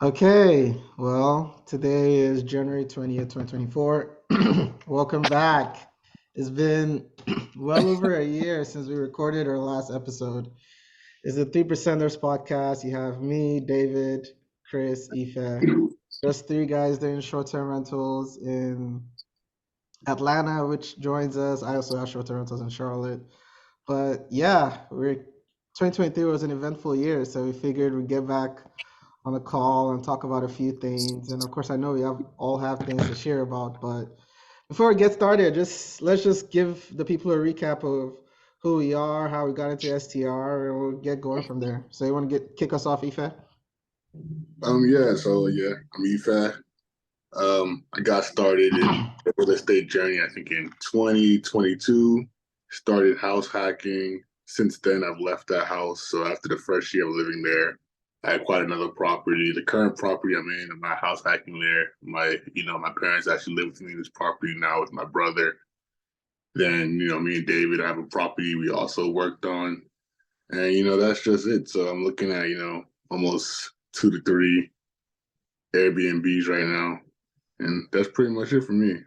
Okay, well, today is January 20th, 2024. Welcome back. It's been well over a year since we recorded our last episode. It's the Three Percenters podcast. You have me, David, Chris, Ife, just three guys doing short-term rentals in Atlanta, which joins us. I also have short-term rentals in Charlotte. But yeah, we're 2023 was an eventful year, so we figured we'd get back on the call and talk about a few things. And of course, I know we all have things to share about. But before we get started, just let's just give the people a recap of who we are, how we got into STR, and we'll get going from there. So you want to get kick us off, Ife? I'm Ife. I got started in the real estate journey, I think in 2022. Started house hacking. Since then, I've left that house. So after the first year of living there, I acquired another property. The current property I'm in, I'm not house hacking there. My parents actually live with me in this property now with my brother. Then, me and David have a property we also worked on. And, that's just it. So I'm looking at, almost 2 to 3 Airbnbs right now. And that's pretty much it for me.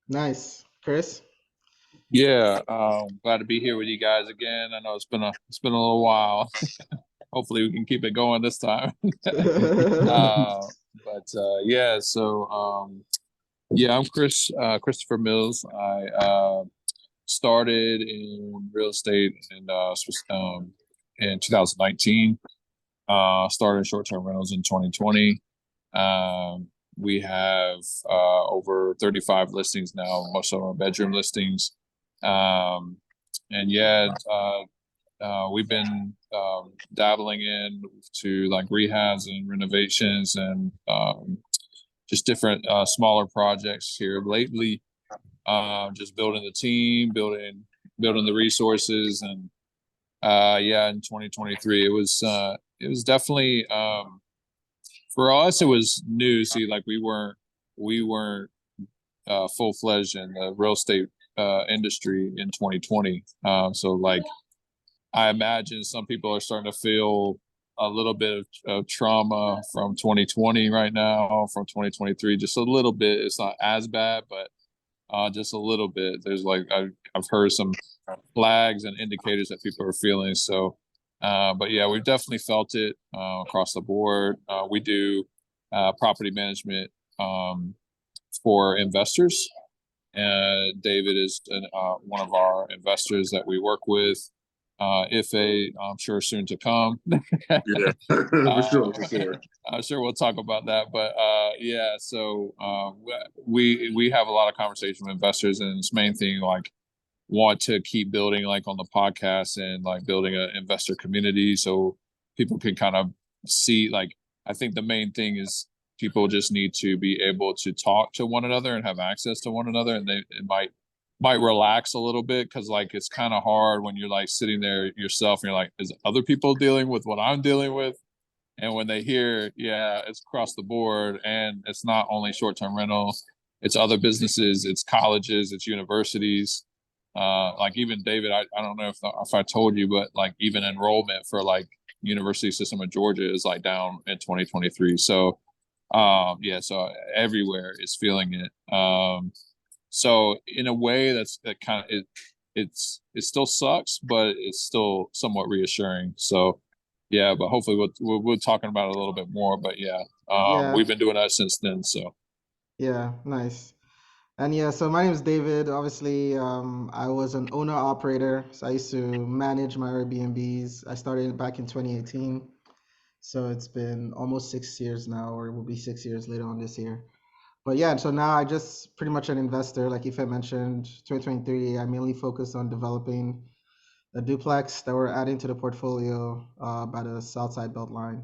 Nice, Chris. Yeah, glad to be here with you guys again. I know it's been a little while. Hopefully, we can keep it going this time. Yeah, yeah, I'm Christopher Mills. I started in real estate in 2019. Started short-term rentals in 2020. We have over 35 listings now, most of them are bedroom listings. Um, and yeah, we've been dabbling in to like rehabs and renovations and just different smaller projects here lately. Just building the team, building the resources, and yeah, in 2023, it was definitely for us. It was new. See, like we weren't full fledged in the real estate industry in 2020. So like I imagine some people are starting to feel a little bit of trauma from 2020 right now, from 2023, just a little bit. It's not as bad, but just a little bit. There's like I've heard some flags and indicators that people are feeling. So, but yeah, we've definitely felt it across the board. We do property management for investors. David is one of our investors that we work with. I'm sure soon to come. Yeah, for sure, for sure. I'm sure we'll talk about that, but yeah. So we have a lot of conversation with investors, and this main thing like want to keep building like on the podcast and like building an investor community so people can kind of see like I think the main thing is people just need to be able to talk to one another and have access to one another, and it might relax a little bit because like it's kind of hard when you're like sitting there yourself and you're like, is other people dealing with what I'm dealing with? And when they hear, yeah, it's across the board, and it's not only short-term rental, it's other businesses, it's colleges, it's universities. Like even David, I don't know if I told you, but like even enrollment for like University System of Georgia is like down in 2023. So yeah, so everywhere is feeling it. So in a way that kind of it still sucks, but it's still somewhat reassuring. So yeah, but hopefully we're talking about it a little bit more. But yeah, Yeah, we've been doing that since then. So yeah, nice. And yeah, so my name is David. Obviously, I was an owner operator, so I used to manage my Airbnbs. I started back in 2018. So it's been almost 6 years now, or it will be 6 years later on this year. But yeah, so now I just pretty much an investor. Like Ife mentioned, 2023, I mainly focus on developing a duplex that we're adding to the portfolio by the Southside Beltline.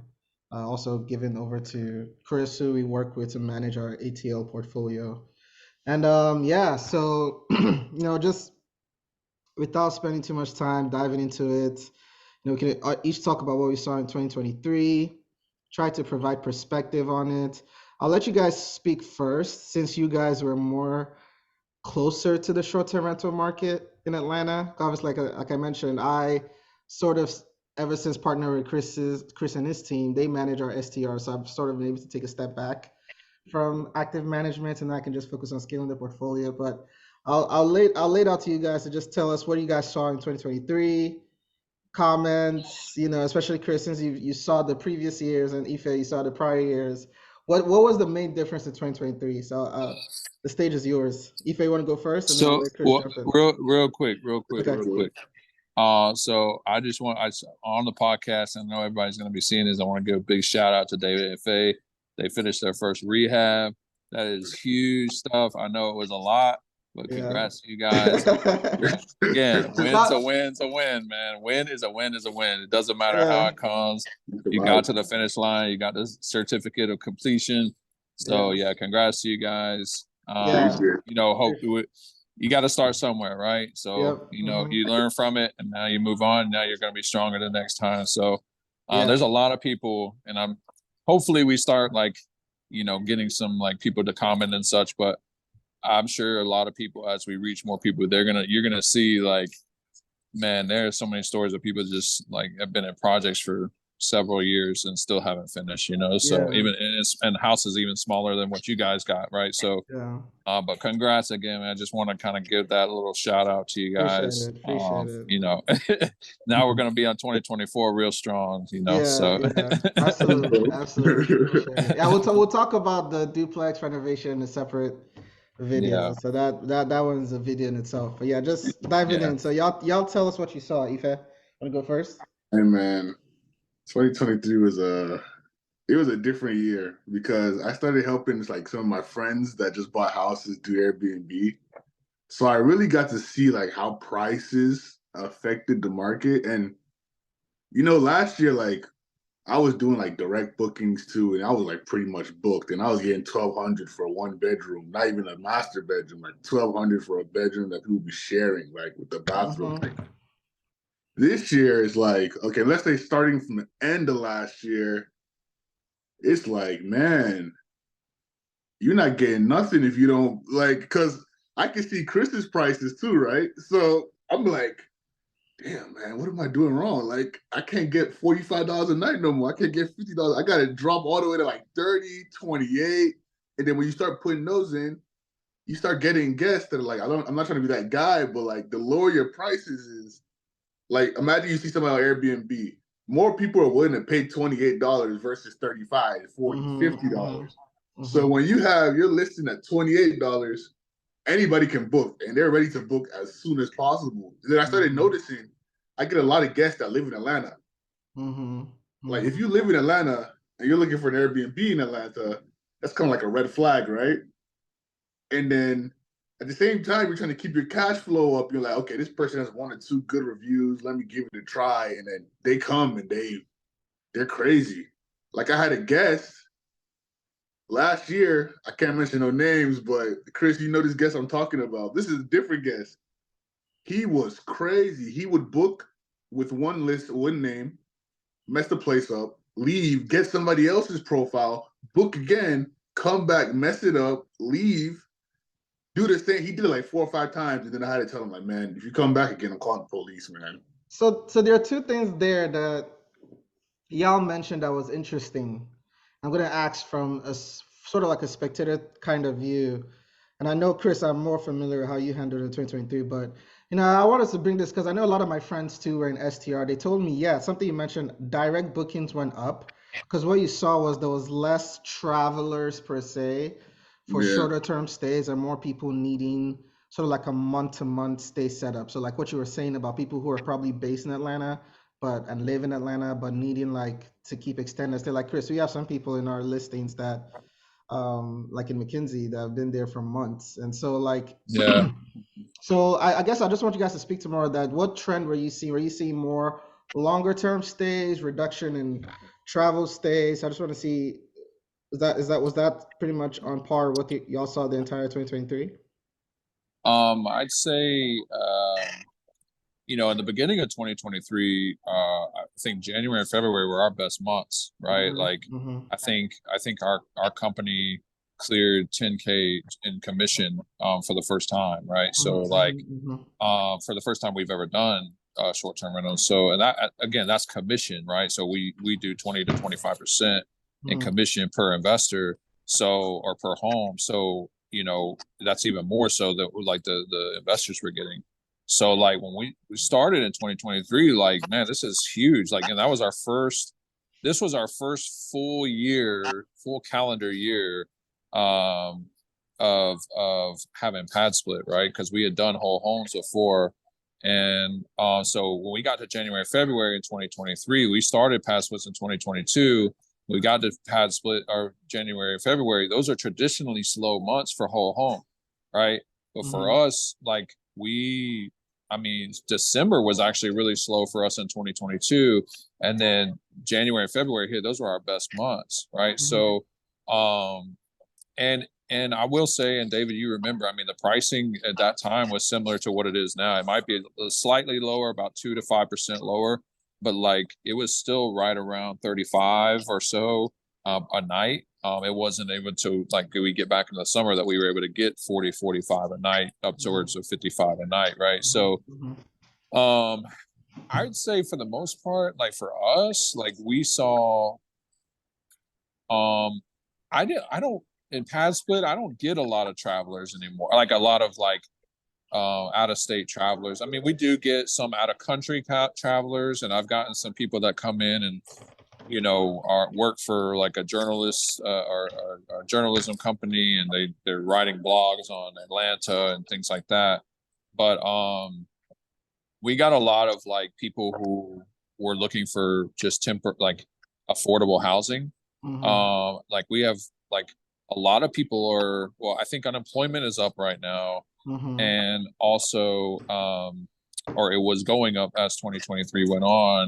Also given over to Chris, who we work with to manage our ATL portfolio. And yeah, so just without spending too much time diving into it, we can each talk about what we saw in 2023, try to provide perspective on it. I'll let you guys speak first, since you guys were more closer to the short-term rental market in Atlanta. Obviously, like I mentioned, I sort of ever since partnering with Chris and his team, they manage our STR. So I've sort of been able to take a step back from active management, and I can just focus on scaling the portfolio. But I'll lay it out to you guys to just tell us what you guys saw in 2023. Comments, especially Chris, since you saw the previous years, and Ife, you saw the prior years. What was the main difference in 2023? So the stage is yours. Ife, you want to go first, and then I'll So, let Chris well, jump in. real quick. Okay. So I just on the podcast, I know everybody's going to be seeing this. I want to give a big shout out to David and Faye. They finished their first rehab. That is huge stuff. I know it was a lot, but congrats to you guys. Again, win's a win, man. Win is a win. It doesn't matter how it comes. You got to the finish line. You got the certificate of completion. So yeah, congrats to you guys. Hope you got to start somewhere, right? So you learn from it, and now you move on. Now you're going to be stronger the next time. So there's a lot of people, and hopefully we start getting some people to comment and such. But I'm sure a lot of people, as we reach more people, you're gonna see man, there are so many stories of people just have been in projects for several years and still haven't finished. So even and house is even smaller than what you guys got, right? So but congrats again, man. I just want to kind of give that little shout out to you guys. Appreciate it. Now we're gonna be on 2024 real strong, so absolutely. Appreciate it. Yeah, we'll talk about the duplex renovation in a separate video. So that one's a video in itself. But yeah, just diving in. So y'all tell us what you saw. Ife, want to go first? Hey man, 2023 was a different year because I started helping some of my friends that just bought houses do Airbnb. So I really got to see how prices affected the market. And last year I was doing direct bookings too, and I was pretty much booked, and I was getting 1,200 for a 1 bedroom, not even a master bedroom, 1,200 for a bedroom that people be sharing with the bathroom. This year is okay, let's say starting from the end of last year, it's man, you're not getting nothing if you don't because I can see Chris's prices too, right? So I'm damn, man, what am I doing wrong? I can't get $45 a night no more. I can't get $50. I got to drop all the way to 30, 28. And then when you start putting those in, you start getting guests that are I'm not trying to be that guy, but the lower your prices is, imagine you see somebody on Airbnb. More people are willing to pay $28 versus $35, $40, $50. So when you're listing at $28, anybody can book, and they're ready to book as soon as possible. And then I started noticing I get a lot of guests that live in Atlanta. If you live in Atlanta and you're looking for an Airbnb in Atlanta, that's kind of a red flag, right? And then at the same time, you're trying to keep your cash flow up. You're okay, this person has 1 or 2 good reviews. Let me give it a try. And then they come and they're crazy. I had a guest last year, I can't mention no names, but Chris, this guest I'm talking about. This is a different guest. He was crazy. He would book with one list, one name, mess the place up, leave, get somebody else's profile, book again, come back, mess it up, leave, do the thing. He did it 4 or 5 times, and then I had to tell him, man, if you come back again, I'm calling the police, man. So there are 2 things there that y'all mentioned that was interesting. I'm going to ask from a sort of a spectator kind of view. And I know, Chris, I'm more familiar with how you handled it in 2023, but I wanted to bring this because I know a lot of my friends too were in STR. They told me, something you mentioned, direct bookings went up because what you saw was there was less travelers per se for shorter term stays and more people needing sort of a month-to-month stay setup. So what you were saying about people who are probably based in Atlanta and live in Atlanta, but needing to keep extended stay. Chris, we have some people in our listings that in McKinsey that have been there for months. And so so I guess I just want you guys to speak to more of that. What trend were you seeing? Were you seeing more longer term stays, reduction in travel stays? I just want to see, was that pretty much on par with what y'all saw the entire 2023? I'd say in the beginning of 2023, I think January and February were our best months, right? I think our company cleared 10K in commission for the first time, right? So for the first time we've ever done short-term rentals. So, and that again, that's commission, right? So we do 20 to 25% in commission per investor, so or per home. So that's even more so that like the investors were getting. So like when we started in 2023, like man, this is huge. Like, and that was our first. This was our first full calendar year of having pad split, right? Because we had done whole homes before. And so when we got to January, February in 2023, we started pad splits in 2022. We got to pad split our January, February. Those are traditionally slow months for whole home, right? But for us, like December was actually really slow for us in 2022. And then January and February here, those were our best months, right? So, and I will say, and David, you remember, I mean, the pricing at that time was similar to what it is now. It might be slightly lower, about 2 to 5% lower, but like it was still right around 35 or so a night. It wasn't able to, like, we get back in the summer that we were able to get 40, 45 a night, up towards 55 a night, right? So, I'd say for the most part, like for us, like we saw, I don't in pad split, I don't get a lot of travelers anymore. Like a lot of like out of state travelers. I mean, we do get some out of country travelers, and I've gotten some people that come in and work for like a journalist or a journalism company, and they're writing blogs on Atlanta and things like that. But we got a lot of like people who were looking for just like affordable housing. Like we have like a lot of people are, well, I think unemployment is up right now, and also or it was going up as 2023 went on.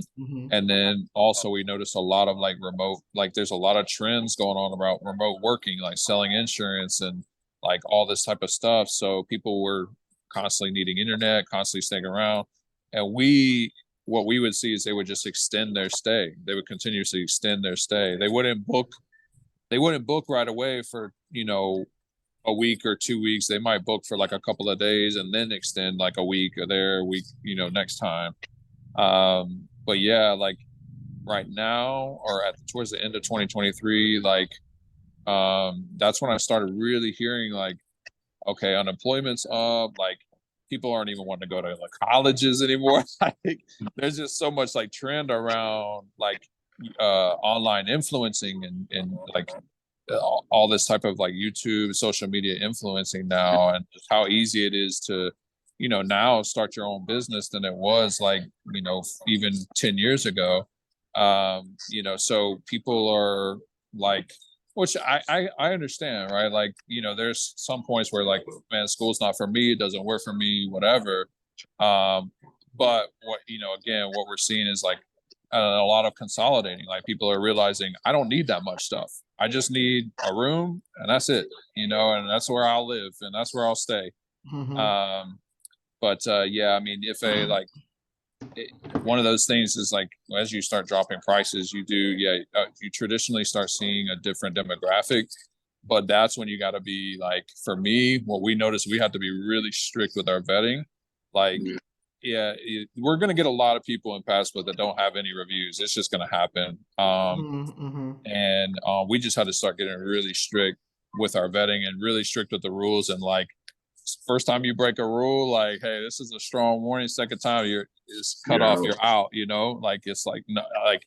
And then also we noticed a lot of like remote, like there's a lot of trends going on about remote working, like selling insurance and like all this type of stuff. So people were constantly needing internet, constantly staying around. And what we would see is they would just extend their stay. They would continuously extend their stay. They wouldn't book right away for, a week or 2 weeks. They might book for like a couple of days and then extend like a week or a week, next time. But yeah, like right now or towards the end of 2023, like that's when I started really hearing like, okay, unemployment's up, like people aren't even wanting to go to like colleges anymore. Like there's just so much like trend around like online influencing and like all this type of like YouTube, social media influencing now, and just how easy it is to, now start your own business than it was like, even 10 years ago. So people are like, which I understand, right? Like, there's some points where like, man, school's not for me, it doesn't work for me, whatever. But what, again, what we're seeing is like a lot of consolidating. Like people are realizing I don't need that much stuff. I just need a room and that's it, and that's where I'll live and that's where I'll stay. But yeah, I mean, if one of those things is like, as you start dropping prices, you traditionally start seeing a different demographic. But that's when you got to be like, for me, what we noticed, we have to be really strict with our vetting. Like, we're going to get a lot of people in Padssplit that don't have any reviews. It's just going to happen. And we just had to start getting really strict with our vetting and really strict with the rules. And like, first time you break a rule, like, hey, this is a strong warning. Second time it's cut off, you're out, like, it's like, no, like,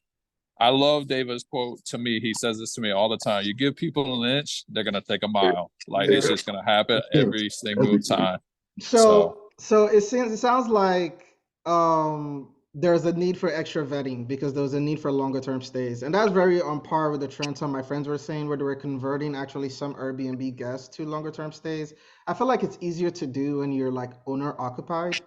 I love David's quote to me. He says this to me all the time. You give people an inch, they're going to take a mile. Like, it's just going to happen every single time. So it sounds like there's a need for extra vetting because there was a need for longer term stays. And that's very on par with the trend some of my friends were saying where they were converting actually some Airbnb guests to longer term stays. I feel like it's easier to do when you're like owner occupied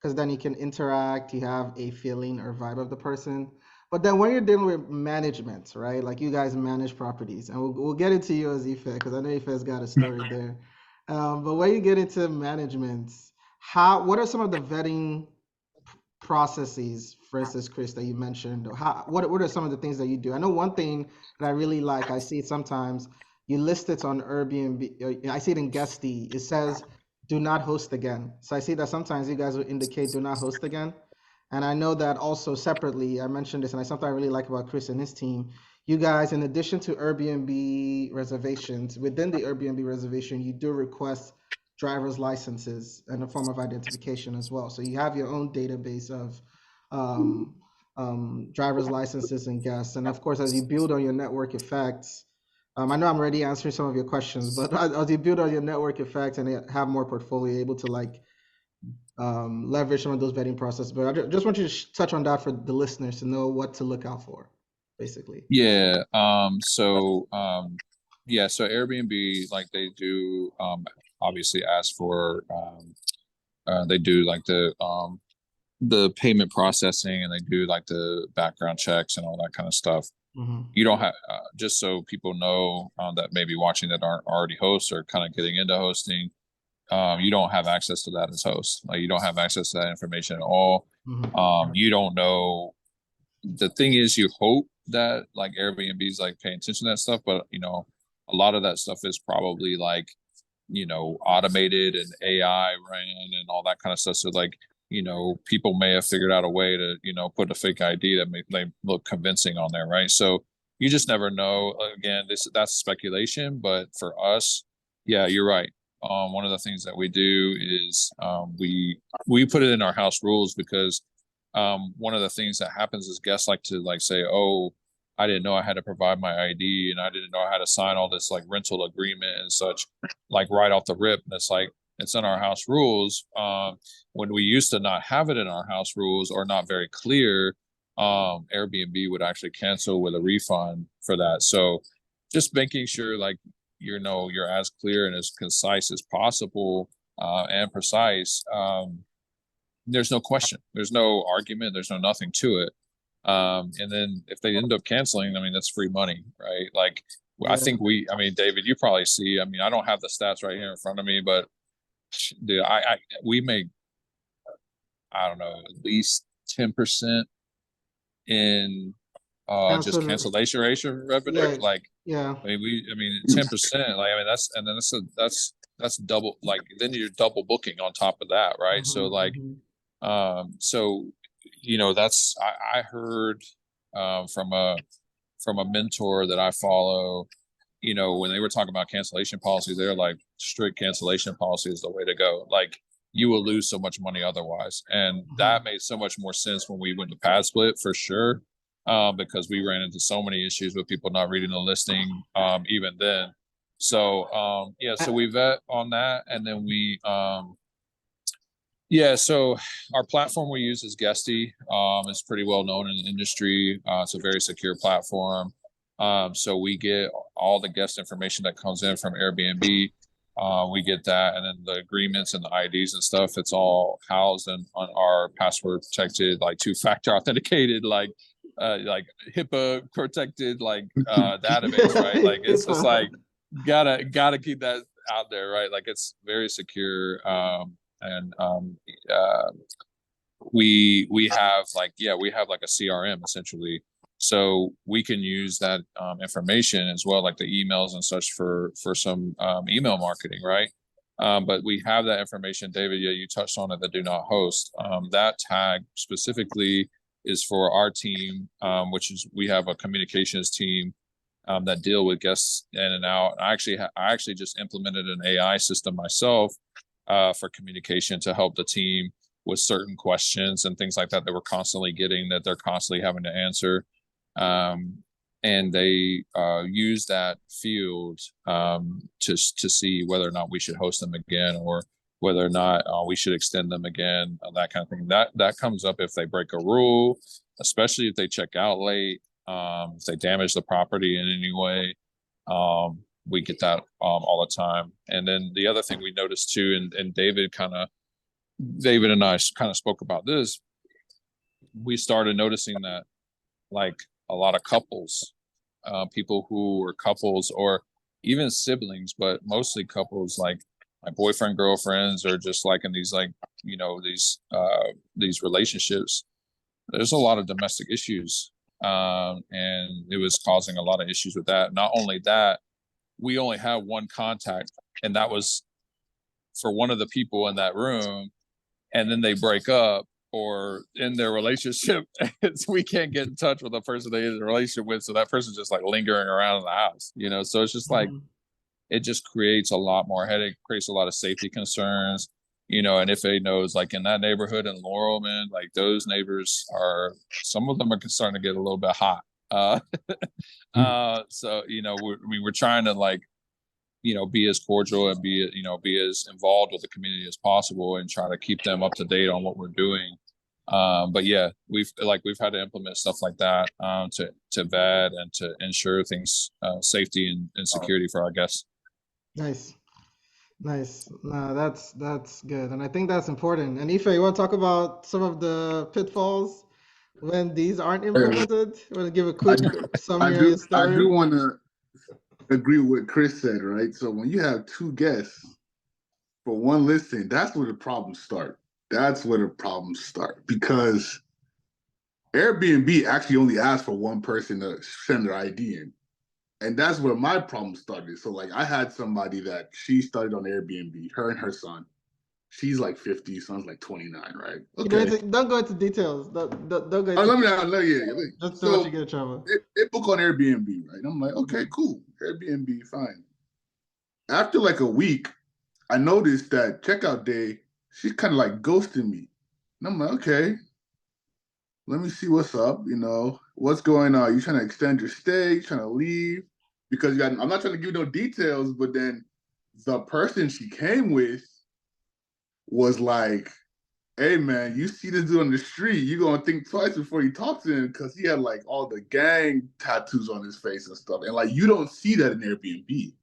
because then you can interact, you have a feeling or vibe of the person. But then when you're dealing with management, right? Like you guys manage properties, and we'll get into you as Ife because I know Ife's got a story there. But when you get into management, what are some of the vetting processes, for instance, Chris, that you mentioned? What are some of the things that you do? I know one thing that I really like, I see it sometimes, you list it on Airbnb, I see it in Guesty, it says, do not host again. So I see that sometimes you guys will indicate do not host again. And I know that also separately, I mentioned this, and it's something I really like about Chris and his team. You guys, in addition to Airbnb reservations, within the Airbnb reservation, you do request driver's licenses and a form of identification as well. So you have your own database of um, driver's licenses and guests. And of course, as you build on your network effects, I know I'm already answering some of your questions, but as you build on your network effects and have more portfolio, you're able to like leverage some of those vetting processes. But I just want you to touch on that for the listeners to know what to look out for, basically. Yeah. So Airbnb, like they do obviously ask for they do like the payment processing, and they do like the background checks and all that kind of stuff. Mm-hmm. You don't have just so people know that maybe watching that aren't already hosts or kind of getting into hosting. You don't have access to that as host. Like you don't have access to that information at all. Mm-hmm. You don't know. The thing is, you hope that like Airbnb's like paying attention to that stuff, but a lot of that stuff is probably like automated and AI ran and all that kind of stuff. So like people may have figured out a way to put a fake ID that may look convincing on there, right? So you just never know. Again, that's speculation, but for us, yeah, you're right. One of the things that we do is we put it in our house rules because one of the things that happens is guests like to like say, "Oh, I didn't know I had to provide my ID, and I didn't know I had to sign all this like rental agreement and such, like right off the rip." And it's like it's in our house rules. When we used to not have it in our house rules or not very clear, Airbnb would actually cancel with a refund for that. So just making sure like you're as clear and as concise as possible and precise. There's no question. There's no argument. There's no nothing to it. And then if they end up canceling, I mean, that's free money, right? Like, I Yeah. think I mean, David, you probably see, I mean, I don't have the stats right here in front of me, but dude, we make, I don't know, at least 10% in just Cancel. cancellation revenue. Yeah. Like, Yeah. I mean, 10%, like, I mean, that's double, like, then you're double booking on top of that, right? So Mm-hmm. like, so that's I heard from a mentor that I follow, when they were talking about cancellation policies, they're like strict cancellation policy is the way to go. Like you will lose so much money otherwise. And that made so much more sense when we went to Padsplit for sure. Because we ran into so many issues with people not reading the listing even then. So yeah, so we vet on that, and then we yeah, so our platform we use is Guesty. It's pretty well known in the industry. It's a very secure platform. So we get all the guest information that comes in from Airbnb. We get that, and then the agreements and the IDs and stuff. It's all housed on our password protected, like two-factor authenticated, like HIPAA protected, like database, right? Like it's just like gotta keep that out there, right? Like it's very secure. And we have like we have like a CRM essentially, so we can use that information as well, like the emails and such for some email marketing, right? But we have that information, David. Yeah, you touched on it. The do not host. That tag specifically is for our team, which is we have a communications team that deal with guests in and out. I actually just implemented an AI system myself for communication to help the team with certain questions and things like that we're constantly getting, that they're constantly having to answer. And they use that field to see whether or not we should host them again, or whether or not we should extend them again, that kind of thing. That comes up if they break a rule, especially if they check out late, if they damage the property in any way. We get that all the time. And then the other thing we noticed too, and David and I kind of spoke about this. We started noticing that like a lot of couples, people who were couples or even siblings, but mostly couples, like my boyfriend, girlfriends, or just like in these like these relationships. There's a lot of domestic issues, and it was causing a lot of issues with that. Not only that, we only had one contact, and that was for one of the people in that room, and then they break up, or in their relationship, we can't get in touch with the person they're in a relationship with, so that person's just like lingering around in the house, so it's just like it just creates a lot more headache, creates a lot of safety concerns, and if they knows like in that neighborhood in Laurel, man, like those neighbors are, some of them are starting to get a little bit hot. So we're trying to like be as cordial and be as involved with the community as possible and try to keep them up to date on what we're doing. But yeah, we've had to implement stuff like that to vet and to ensure things safety and security for our guests. Nice. No, that's good, and I think that's important. And Ife, you want to talk about some of the pitfalls when these aren't implemented? Want to give a quick summary and I story? do want to agree with what Chris said, right? So when you have two guests for one listing, that's where the problems start. That's where the problems start, because Airbnb actually only asks for one person to send their ID in. And that's where my problem started. So like I had somebody that she started on Airbnb, her and her son. She's like 50, son's like 29, right? Okay. Don't go into details. Don't go into Let me know. Yeah. just don't let you So get in trouble. they book on Airbnb, right? I'm like, okay, cool. Airbnb, fine. After like a week, I noticed that checkout day, she's kind of like ghosting me. And I'm like, okay, let me see what's up. What's going on? You trying to extend your stay? You trying to leave? Because I'm not trying to give you no details, but then the person she came with was like, hey man, you see this dude on the street, you're gonna think twice before you talk to him, because he had like all the gang tattoos on his face and stuff. And like you don't see that in Airbnb.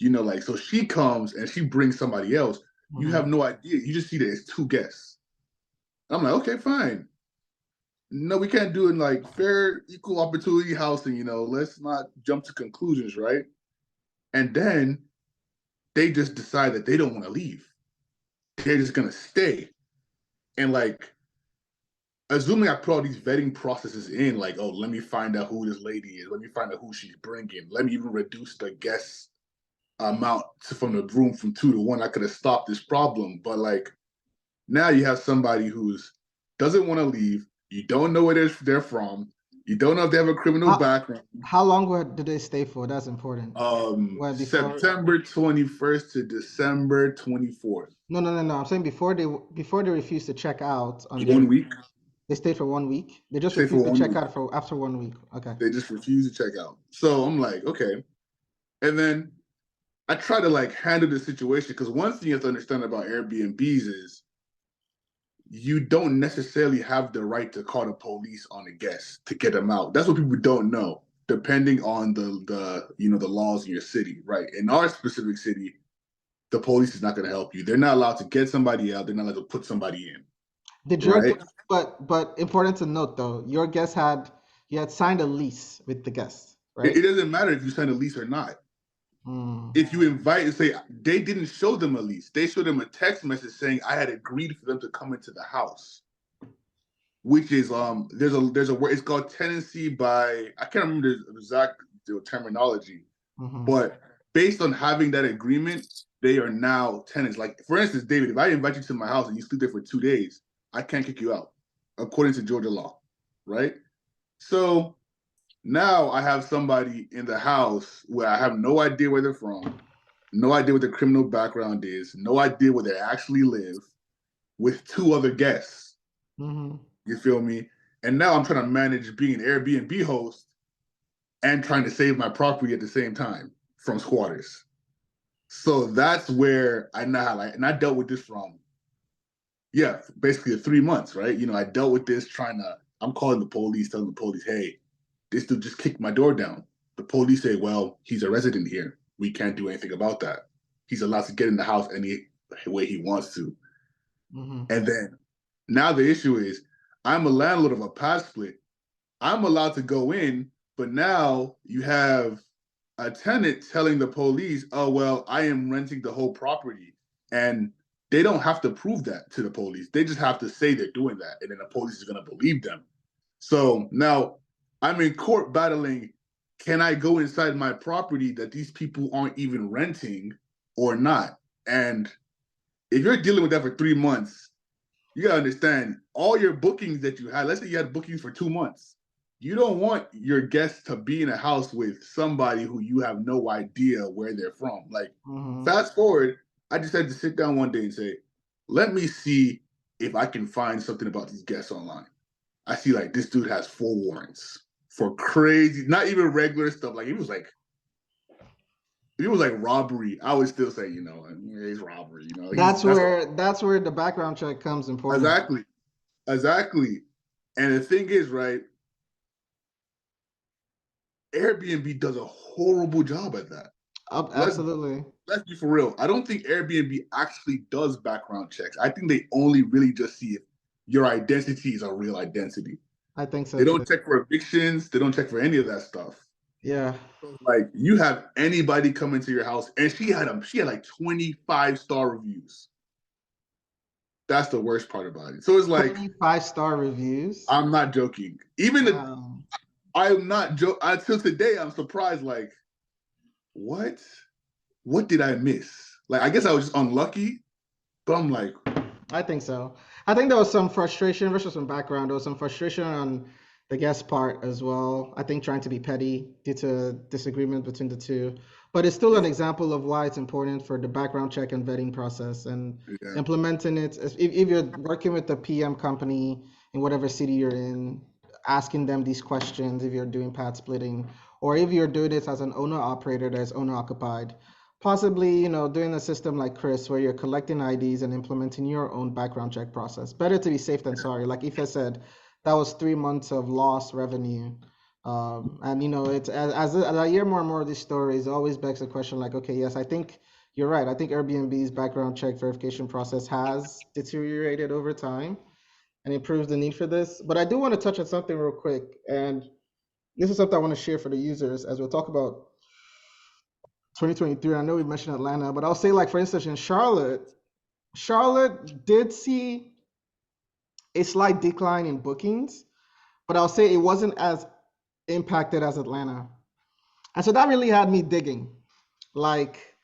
Like, so she comes and she brings somebody else. You have no idea. You just see that it's two guests. I'm like, okay, fine. No, we can't do it in like fair, equal opportunity housing, let's not jump to conclusions, right? And then they just decide that they don't want to leave. They're just gonna stay. And like, assuming I put all these vetting processes in, like, oh, let me find out who this lady is. Let me find out who she's bringing. Let me even reduce the guest amount from the room from 2 to 1. I could have stopped this problem. But like, now you have somebody who's doesn't want to leave. You don't know where they're from. You don't know if they have a criminal background. How long did they stay for? That's important. September 21st to December 24th. No. I'm saying before they refused to check out on 1 week. They stayed for 1 week. They just refused to check out after 1 week. Okay. They just refused to check out. So I'm like, okay. And then I try to like handle the situation, because one thing you have to understand about Airbnbs is you don't necessarily have the right to call the police on a guest to get them out. That's what people don't know, depending on the laws in your city, right? In our specific city, the police is not going to help you. They're not allowed to get somebody out. They're not allowed to put somebody in. But important to note though, your guest had signed a lease with the guest, right? It doesn't matter if you sign a lease or not. If you invite and say they didn't show them a lease, they showed them a text message saying I had agreed for them to come into the house, which is there's a word, it's called tenancy by, I can't remember the exact terminology, but based on having that agreement, they are now tenants. Like for instance, David, if I invite you to my house and you sleep there for 2 days, I can't kick you out according to Georgia law, right? So now I have somebody in the house where I have no idea where they're from, no idea what their criminal background is, no idea where they actually live, with 2 other guests. You feel me? And now I'm trying to manage being an Airbnb host and trying to save my property at the same time from squatters. So that's where I now and I dealt with this from, basically 3 months, right? I dealt with this I'm calling the police, telling the police, hey, this dude just kicked my door down. The police say, well, he's a resident here. We can't do anything about that. He's allowed to get in the house any way he wants to. And then now the issue is I'm a landlord of a Padsplit. I'm allowed to go in, but now you have a tenant telling the police, oh, well, I am renting the whole property. And they don't have to prove that to the police. They just have to say they're doing that. And then the police is going to believe them. So now I'm in court battling, can I go inside my property that these people aren't even renting or not? And if you're dealing with that for 3 months, you gotta understand all your bookings that you had. Let's say you had bookings for 2 months. You don't want your guests to be in a house with somebody who you have no idea where they're from. Like, fast forward, I just had to sit down one day and say, let me see if I can find something about these guests online. I see like this dude has 4 warrants for crazy, not even regular stuff. Like it was like robbery, I would still say, it's robbery. That's where the background check comes important. Exactly. And the thing is, right, Airbnb does a horrible job at that. Absolutely. Let's be for real. I don't think Airbnb actually does background checks. I think they only really just see if your identity is a real identity. I think so. They don't check for evictions. They don't check for any of that stuff. Yeah. So, like, you have anybody come into your house, and she had like 25-star reviews. That's the worst part about it. So it's like 25-star reviews. I'm not joking. Even I'm not joking. Until today, I'm surprised. Like, what? What did I miss? Like, I guess I was just unlucky. But I'm like, I think so. I think there was some frustration versus some background. There was some frustration on the guest part as well. I think trying to be petty due to disagreement between the two. But it's still an example of why it's important for the background check and vetting process and implementing it. If you're working with the PM company in whatever city you're in, asking them these questions if you're doing pad splitting, or if you're doing it as an owner operator that is owner occupied, possibly doing a system like Chris where you're collecting IDs and implementing your own background check process. Better to be safe than sorry. Like Ife said, that was 3 months of lost revenue. And it's as I hear more and more of these stories, it always begs the question like, okay, yes, I think you're right. I think Airbnb's background check verification process has deteriorated over time and it proves the need for this. But I do want to touch on something real quick. And this is something I want to share for the users as we'll talk about 2023. I know we mentioned Atlanta, but I'll say, like, for instance, in Charlotte did see a slight decline in bookings, but I'll say it wasn't as impacted as Atlanta. And so that really had me digging, like,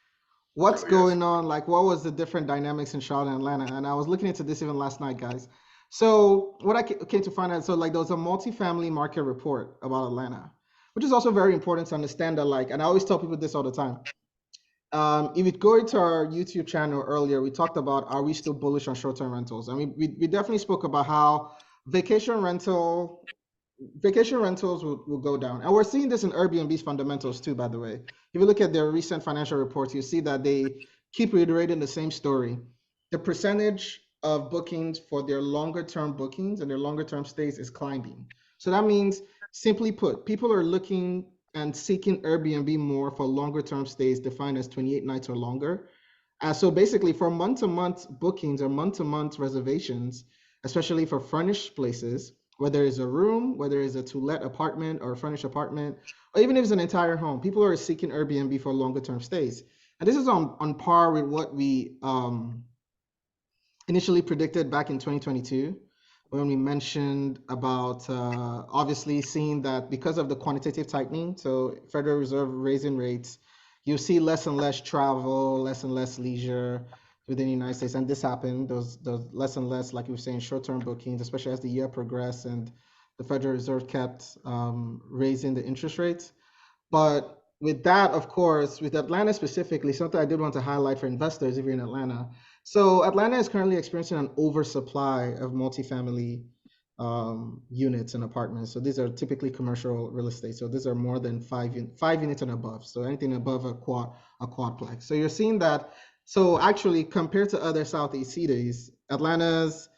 what's going on? Like, what was the different dynamics in Charlotte and Atlanta? And I was looking into this even last night, guys. So what I came to find out, so like there was a multifamily market report about Atlanta, which is also very important to understand that, like, and I always tell people this all the time. If you go into our YouTube channel earlier, we talked about, are we still bullish on short-term rentals? I mean, we definitely spoke about how vacation rentals will go down. And we're seeing this in Airbnb's fundamentals too, by the way. If you look at their recent financial reports, you see that they keep reiterating the same story. The percentage of bookings for their longer term bookings and their longer term stays is climbing. So that means, simply put, people are looking and seeking Airbnb more for longer term stays defined as 28 nights or longer. So basically for month-to-month bookings or month-to-month reservations, especially for furnished places, whether it's a room, whether it's a to-let apartment or a furnished apartment, or even if it's an entire home, people are seeking Airbnb for longer term stays. And this is on par with what we initially predicted back in 2022, when we mentioned about obviously seeing that because of the quantitative tightening, so Federal Reserve raising rates, you see less and less travel, less and less leisure within the United States. And this happened, those less and less, like you were saying, short-term bookings, especially as the year progressed and the Federal Reserve kept raising the interest rates. But with that, of course, with Atlanta specifically, something I did want to highlight for investors if you're in Atlanta. So Atlanta is currently experiencing an oversupply of multifamily units and apartments. So these are typically commercial real estate. So these are more than five units and above. So anything above a quadplex. So you're seeing that. So actually, compared to other Southeast cities, Atlanta's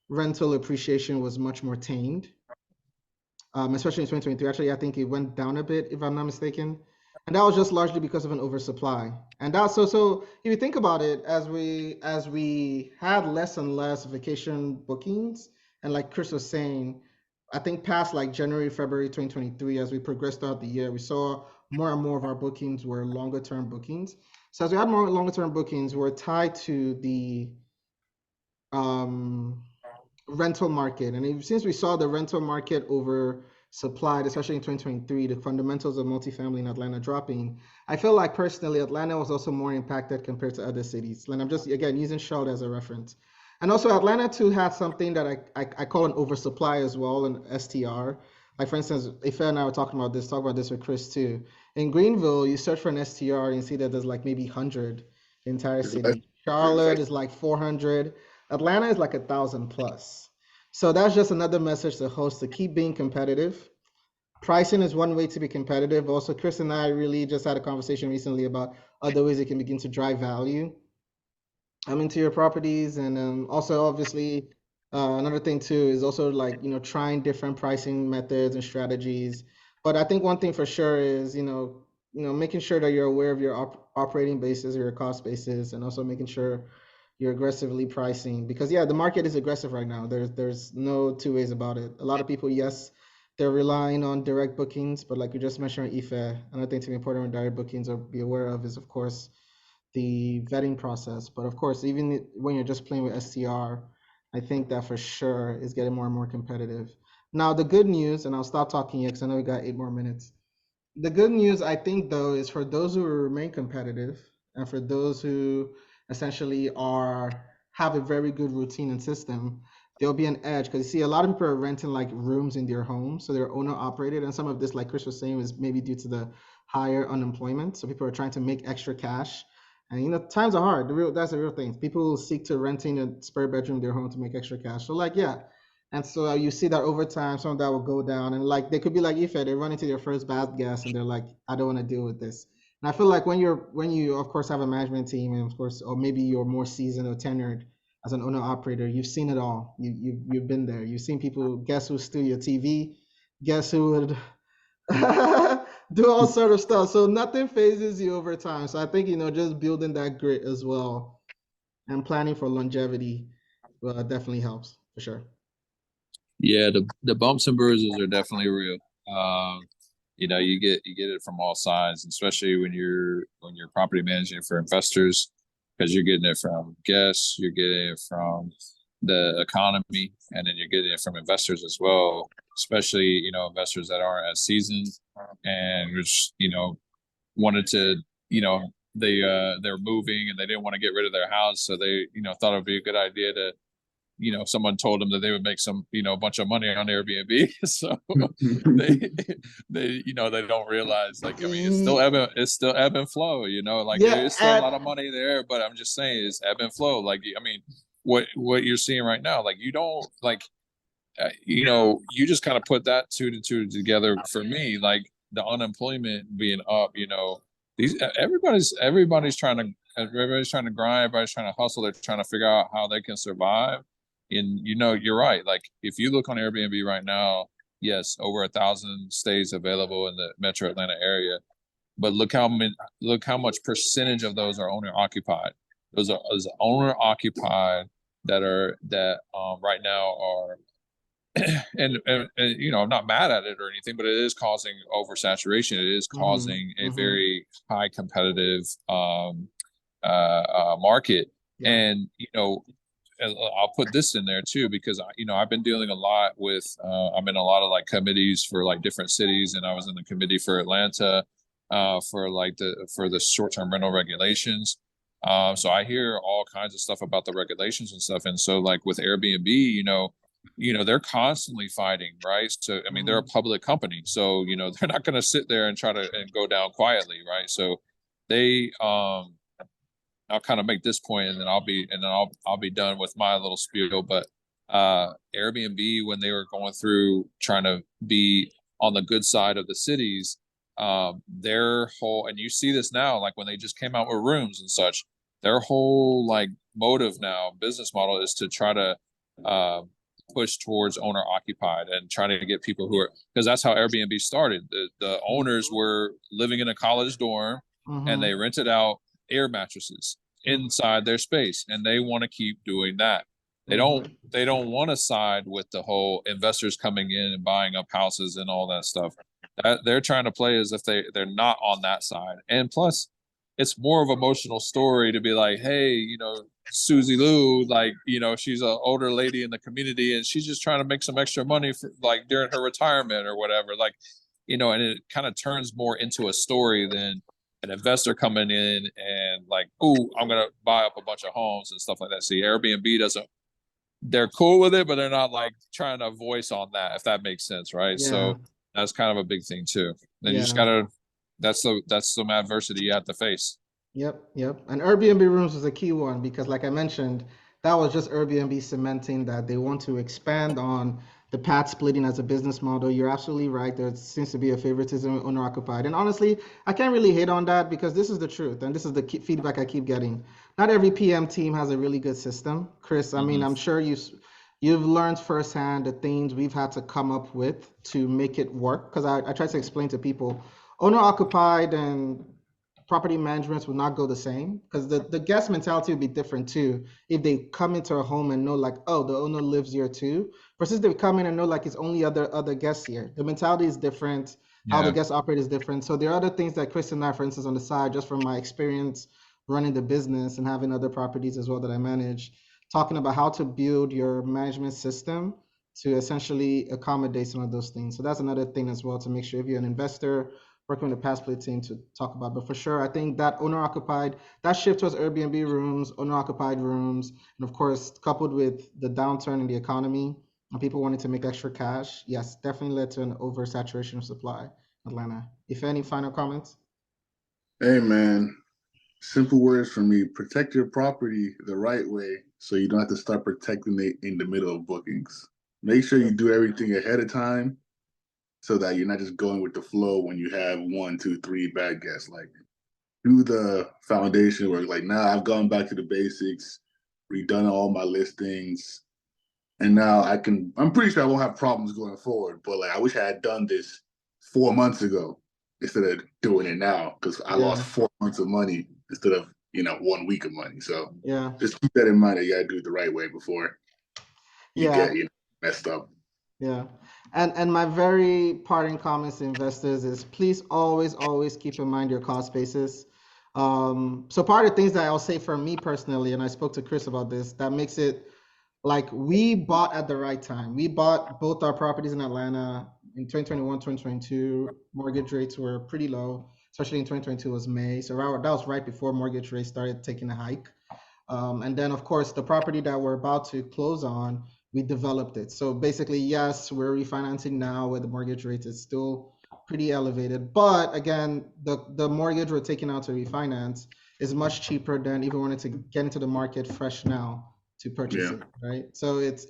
rental appreciation was much more tamed, especially in 2023. Actually, I think it went down a bit, if I'm not mistaken. And that was just largely because of an oversupply. And that's so if you think about it, as we had less and less vacation bookings, and like Chris was saying, I think past like January, February 2023, as we progressed throughout the year, we saw more and more of our bookings were longer term bookings. So as we had more longer term bookings, we're tied to the rental market. And since we saw the rental market oversupplied, especially in 2023, the fundamentals of multifamily in Atlanta dropping, I feel like personally Atlanta was also more impacted compared to other cities. And I'm just, again, using Charlotte as a reference. And also Atlanta too has something that I call an oversupply as well, an STR. Like for instance, Ife and I were talk about this with Chris too. In Greenville, you search for an STR and you see that there's like maybe 100 in the entire It's like, city. Charlotte is like 400. Atlanta is like 1,000 plus. So that's just another message to hosts to keep being competitive. Pricing is one way to be competitive. Also, Chris and I really just had a conversation recently about other ways it can begin to drive value into your properties. And also obviously another thing too is also like trying different pricing methods and strategies. But I think one thing for sure is making sure that you're aware of your operating basis or your cost basis, and also making sure you're aggressively pricing, because yeah, the market is aggressive right now. There's no two ways about it. A lot of people, yes, they're relying on direct bookings, but like you just mentioned, Ife, another thing to be important with direct bookings or be aware of is, of course, the vetting process. But of course, even when you're just playing with STR, I think that for sure is getting more and more competitive. Now, the good news, and I'll stop talking here because I know we got 8 more minutes. The good news, I think, though, is for those who remain competitive and for those who essentially are have a very good routine and system, there'll be an edge because you see a lot of people are renting like rooms in their homes, so they're owner operated, and some of this, like Chris was saying, is maybe due to the higher unemployment. So people are trying to make extra cash, and times are hard. That's the real thing. People seek to renting a spare bedroom in their home to make extra cash. So like yeah, and so you see that over time, some of that will go down. And like they could be like Ife, they run into their first bad gas and they're like, I don't want to deal with this. And I feel like when you of course have a management team and of course, or maybe you're more seasoned or tenured as an owner operator, you've seen it all. You've been there. You've seen people guess who steal your TV, guess who would do all sort of stuff. So nothing phases you over time. So I think just building that grit as well and planning for longevity definitely helps for sure. Yeah, the bumps and bruises are definitely real. You get it from all sides, especially when you're property managing for investors, because you're getting it from guests, you're getting it from the economy, and then you're getting it from investors as well, especially investors that aren't as seasoned and which wanted to they're moving and they didn't want to get rid of their house, so they thought it would be a good idea to someone told them that they would make some a bunch of money on Airbnb. So they they don't realize, like, I mean, it's still ebb and flow, like there Yeah, is still a lot of money there, but I'm just saying it's ebb and flow. Like, I mean, what you're seeing right now, like, you don't like you just kind of put that two to two together for me, like the unemployment being up, these everybody's trying to grind, everybody's trying to hustle, they're trying to figure out how they can survive. And you're right, like if you look on Airbnb right now, yes, over 1,000 stays available in the metro Atlanta area, but look how much percentage of those are owner occupied. Those are owner occupied that right now are and I'm not mad at it or anything, but it is causing oversaturation. It is causing a very high competitive market. Yeah. And I'll put this in there too, because I've been dealing a lot with I'm in a lot of like committees for like different cities, and I was in the committee for Atlanta for the short-term rental regulations. So I hear all kinds of stuff about the regulations and stuff. And so like with Airbnb, they're constantly fighting, right? So I mean, they're a public company, so they're not going to sit there and try to go down quietly, right? So they I'll kind of make this point, and then I'll be done with my little spiel. But Airbnb, when they were going through trying to be on the good side of the cities, their whole, and you see this now, like when they just came out with rooms and such, their whole like motive now, business model, is to try to push towards owner occupied and trying to get people who are, because that's how Airbnb started. The owners were living in a college dorm and they rented out air mattresses inside their space, and they want to keep doing that. They don't want to side with the whole investors coming in and buying up houses and all that stuff. That they're trying to play as if they're not on that side. And plus, it's more of an emotional story to be like, hey, Susie Lou, like, she's an older lady in the community and she's just trying to make some extra money for like during her retirement or whatever. Like, and it kind of turns more into a story than an investor coming in and like, oh, I'm going to buy up a bunch of homes and stuff like that. See, Airbnb doesn't they're cool with it, but they're not like trying to voice on that, if that makes sense, right? Yeah. So that's kind of a big thing too. Then you just Yeah. gotta, that's some adversity you have to face. Yep, yep. And Airbnb rooms was a key one because, like I mentioned, that was just Airbnb cementing that they want to expand on the pad splitting as a business model. You're absolutely right. There seems to be a favoritism with owner occupied. And honestly, I can't really hate on that because this is the truth. And this is the feedback I keep getting. Not every PM team has a really good system. Chris, I mean, I'm sure you've learned firsthand the things we've had to come up with to make it work. Because I try to explain to people, owner occupied and property management will not go the same because the guest mentality will be different too if they come into a home and know like, oh, the owner lives here too, versus they come in and know like it's only other guests here. The mentality is different, how the Yeah. guests operate is different. So there are other things that Chris and I, for instance, on the side, just from my experience running the business and having other properties as well that I manage, talking about how to build your management system to essentially accommodate some of those things. So that's another thing as well to make sure if you're an investor working with the Padsplitting team to talk about. But for sure, I think that owner occupied, that shift towards Airbnb rooms, owner occupied rooms, and of course, coupled with the downturn in the economy and people wanting to make extra cash, yes, definitely led to an oversaturation of supply in Atlanta. If any final comments? Hey man, simple words for me: protect your property the right way, so you don't have to start protecting it in the middle of bookings. Make sure you do everything ahead of time, so that you're not just going with the flow when you have one, two, three bad guests. Like, do the foundation work. Like, now I've gone back to the basics, redone all my listings, and now I'm pretty sure I won't have problems going forward. But like, I wish I had done this 4 months ago instead of doing it now, because I lost Yeah, 4 months of money instead of 1 week of money. So yeah, just keep that in mind, that you gotta do it the right way before you yeah. get messed up. Yeah. And my very parting comments to investors is please always keep in mind your cost basis. So part of the things that I'll say for me personally, and I spoke to Chris about this, that makes it like we bought at the right time. We bought both our properties in Atlanta in 2021, 2022. Mortgage rates were pretty low, especially in 2022 was May. So that was right before mortgage rates started taking a hike. And then, of course, the property that we're about to close on, we developed it. So basically, yes, we're refinancing now where the mortgage rate is still pretty elevated. But again, the mortgage we're taking out to refinance is much cheaper than if we wanted to get into the market fresh now to purchase Yeah. it, right? So it's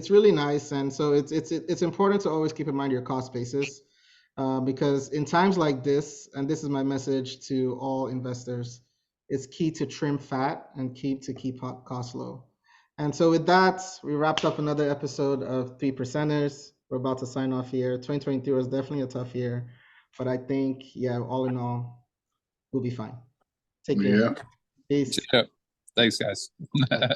really nice, and so it's important to always keep in mind your cost basis, because in times like this, and this is my message to all investors, it's key to trim fat and keep costs low. And so with that, we wrapped up another episode of Three Percenters. We're about to sign off here. 2023 was definitely a tough year, but I think, yeah, all in all, we'll be fine. Take care. Yeah. Peace. Yeah. Thanks, guys. Bye.